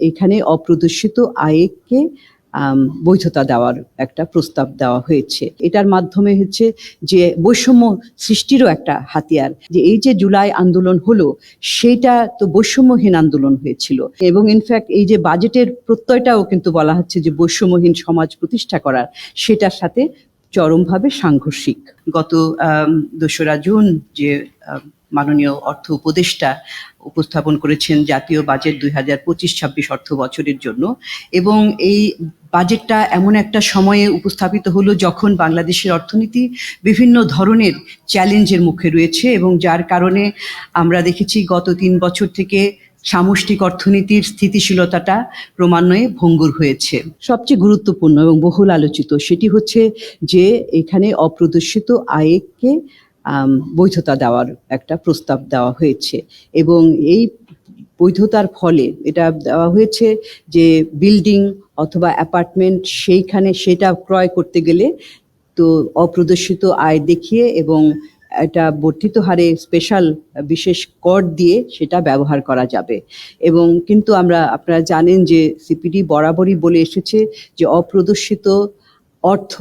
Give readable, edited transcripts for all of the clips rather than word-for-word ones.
এখানে অপ্রদর্শিত আয়কে বৈধতা দেওয়ার একটা প্রস্তাব দেওয়া হয়েছে। এটার মাধ্যমে হচ্ছে যে বৈষম্য সৃষ্টিরও একটা হাতিয়ার, যে এই যে জুলাই আন্দোলন হলো সেটা তো বৈষম্যহীন আন্দোলন হয়েছিল, এবং ইনফ্যাক্ট এই যে বাজেটের প্রত্যয়টাও কিন্তু বলা হচ্ছে যে বৈষম্যহীন সমাজ প্রতিষ্ঠা করার, সেটার সাথে চরমভাবে সাংঘর্ষিক। গত ২রা জুন যে মাননীয় অর্থ উপদেষ্টা উপস্থাপন করেছেন জাতীয় বাজেট 2025-26 অর্থ বছরের জন্য, এবং এই বাজেটটা এমন একটা সময়ে উপস্থাপিত হলো যখন বাংলাদেশের অর্থনীতি বিভিন্ন ধরনের চ্যালেঞ্জের মুখে রয়েছে, এবং যার কারণে আমরা দেখেছি গত 3 বছর থেকে সামষ্টিক অর্থনীতির স্থিতিশীলতাটা ক্রমান্বয়ে ভঙ্গুর হয়েছে। সবচেয়ে গুরুত্বপূর্ণ এবং বহুল আলোচিত সেটি হচ্ছে যে এখানে অপ্রদর্শিত আয়কে বৈধতা দেওয়ার একটা প্রস্তাব দেওয়া হয়েছে, এবং এই বৈধতার ফলে এটা দেওয়া হয়েছে যে বিল্ডিং অথবা অ্যাপার্টমেন্ট সেইখানে সেটা ক্রয় করতে গেলে তো অপ্রদর্শিত আয় দেখিয়ে এবং এটা বর্ধিত হারে স্পেশাল বিশেষ কর দিয়ে সেটা ব্যবহার করা যাবে। এবং কিন্তু আপনারা জানেন যে সিপিডি বরাবরই বলে এসেছে যে অপ্রদর্শিত অর্থ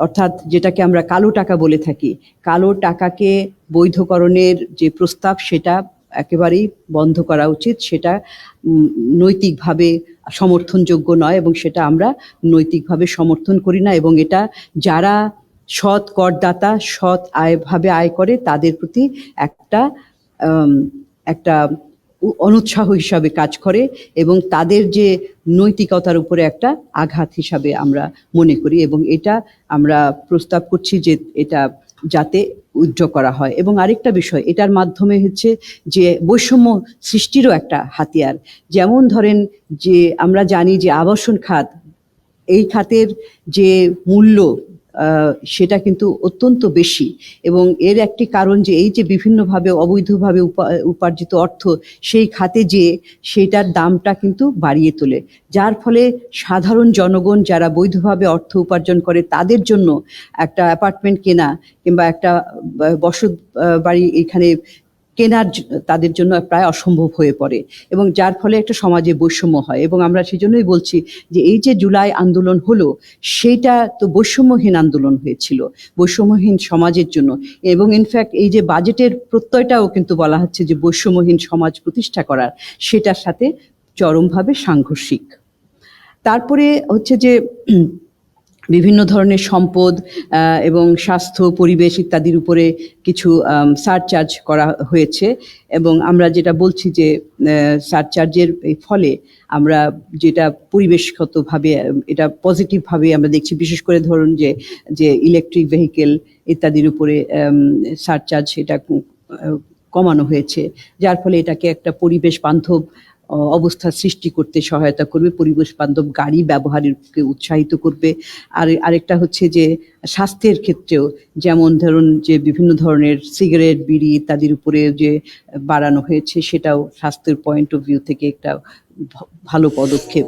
অর্থাৎ যেটাকে আমরা কালো টাকা বলে থাকি, কালো টাকাকে বৈধকরণের যে প্রস্তাব সেটা একেবারেই বন্ধ করা উচিত। সেটা নৈতিকভাবে সমর্থনযোগ্য নয়, এবং সেটা আমরা নৈতিকভাবে সমর্থন করি না, এবং এটা যারা সৎ করদাতা সৎ আয় করে তাদের প্রতি একটা অনুৎসাহ হিসাবে কাজ করে, এবং তাদের যে নৈতিকতার উপরে একটা আঘাত হিসাবে আমরা মনে করি, এবং এটা আমরা প্রস্তাব করছি যে এটা যাতে উইথড্র করা হয়। এবং আরেকটা বিষয়, এটার মাধ্যমে হচ্ছে যে বৈষম্য সৃষ্টিরও একটা হাতিয়ার। যেমন ধরেন যে আমরা জানি যে আবাসন খাত, এই খাতের যে মূল্য সেটা কিন্তু অত্যন্ত বেশি, এবং এর একটি কারণ যে এই যে বিভিন্নভাবে অবৈধভাবে উপার্জিত অর্থ সেই খাতে যে সেটার দামটা কিন্তু বাড়িয়ে তোলে, যার ফলে সাধারণ জনগণ যারা বৈধভাবে অর্থ উপার্জন করে তাদের জন্য একটা অ্যাপার্টমেন্ট কেনা কিংবা একটা বসত বাড়ি এখানে কেনার তাদের জন্য প্রায় অসম্ভব হয়ে পড়ে, এবং যার ফলে একটা সমাজে বৈষম্য হয়। এবং আমরা সেজন্যই বলছি যে এই যে জুলাই আন্দোলন হলো সেইটা তো বৈষম্যহীন আন্দোলন হয়েছিল, বৈষম্যহীন সমাজের জন্য, এবং ইনফ্যাক্ট এই যে বাজেটের প্রত্যয়টাও কিন্তু বলা হচ্ছে যে বৈষম্যহীন সমাজ প্রতিষ্ঠা করার, সেটার সাথে চরমভাবে সাংঘর্ষিক। তারপরে হচ্ছে যে বিভিন্ন ধরনের সম্পদ এবং স্বাস্থ্য পরিবেশ ইত্যাদির উপরে কিছু সারচার্জ করা হয়েছে, এবং আমরা যেটা বলছি যে সারচার্জের ফলে আমরা যেটা পরিবেশগতভাবে এটা পজিটিভভাবে আমরা দেখছি, বিশেষ করে ধরুন যে ইলেকট্রিক ভেহিকেল ইত্যাদির উপরে সারচার্জ এটা কমানো হয়েছে, যার ফলে এটাকে একটা পরিবেশ বান্ধব অবস্থা সৃষ্টি করতে সহায়তা করবে, পরিবেশ বান্ধব গাড়ি ব্যবহারকে উৎসাহিত করবে। আর আরেকটা হচ্ছে যে স্বাস্থ্যের ক্ষেত্রেও, যেমন ধরুন যে বিভিন্ন ধরনের সিগারেট বিড়ি ইত্যাদির উপরে যে বাড়ানো হয়েছে, সেটাও স্বাস্থ্যের পয়েন্ট অফ ভিউ থেকে একটা ভালো পদক্ষেপ।